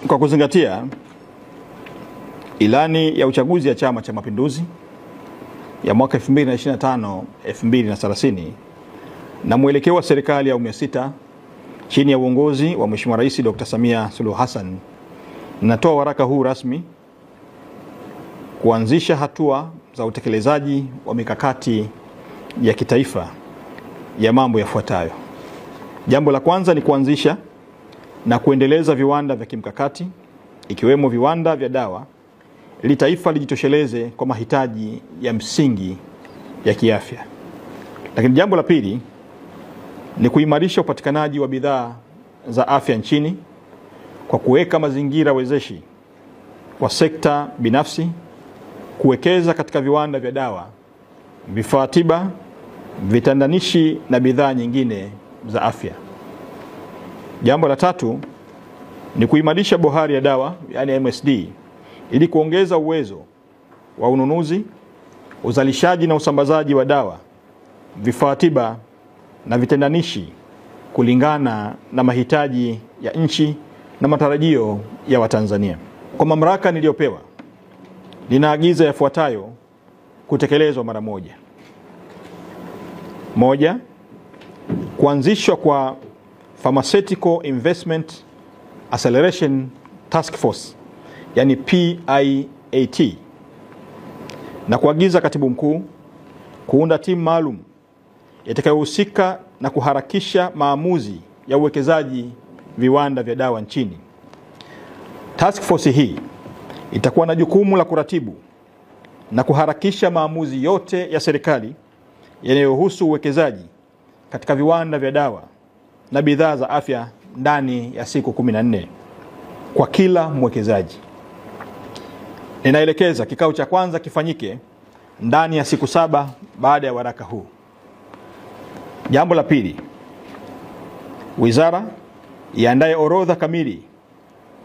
Kwa kuzingatia ilani ya uchaguzi ya Chama cha Mapinduzi ya mwaka 2025-2030 na mwelekeo wa serikali ya awamu ya 6 chini ya uongozi wa Mheshimiwa Rais Dr. Samia Suluhu Hassan, natoa waraka huu rasmi kuanzisha hatua za utekelezaji wa mikakati ya kitaifa ya mambo yafuatayo. Jambo la kwanza ni kuanzisha na kuendeleza viwanda vya kimkakati ikiwemo viwanda vya dawa ili taifa lijitosheleze kwa mahitaji ya msingi ya kiafya. Lakini jambo la pili ni kuimarisha upatikanaji wa bidhaa za afya nchini kwa kuweka mazingira wezeshi kwa sekta binafsi kuwekeza katika viwanda vya dawa, vifaa tiba, vitandanishi na bidhaa nyingine za afya. Jambo la tatu ni kuimarisha bohari ya dawa yani MSD ili kuongeza uwezo wa ununuzi, uzalishaji na usambazaji wa dawa, vifaa tiba na vitendanishi kulingana na mahitaji ya nchi na matarajio ya Watanzania. Kwa mamlaka niliyopewa, ninaagiza yafuatayo kutekelezwa mara moja. Moja, kuanzishwa kwa Pharmaceutical Investment Acceleration Task Force yani PIAT, na kuagiza katibu mkuu kuunda timu maalum itakayohusika na kuharakisha maamuzi ya uwekezaji viwanda vya dawa nchini. Task Force hii itakuwa na jukumu la kuratibu na kuharakisha maamuzi yote ya serikali yanayohusu uwekezaji katika viwanda vya dawa na bidhaa za afya ndani ya siku 14 kwa kila mwekezaji. Ninaelekeza kikao cha kwanza kifanyike ndani ya siku 7 baada ya waraka huu. Jambo la pili, wizara iandae orodha kamili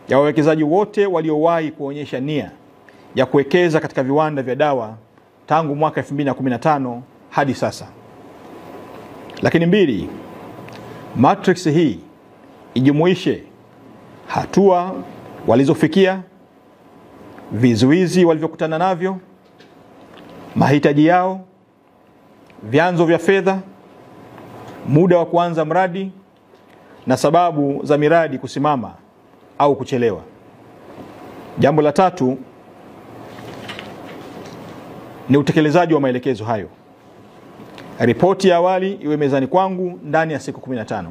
ya wawekezaji wote waliowahi kuonyesha nia ya kuwekeza katika viwanda vya dawa tangu mwaka 2015 hadi sasa. Lakini mbili, matrix hii ijumuishe hatua walizofikia, vizuizi walivyokutana navyo, mahitaji yao, vyanzo vya fedha, muda wa kuanza mradi na sababu za miradi kusimama au kuchelewa. Jambo la tatu ni utekelezaji wa maelekezo hayo. Ripoti ya awali iwe mezani kwangu ndani ya siku 15.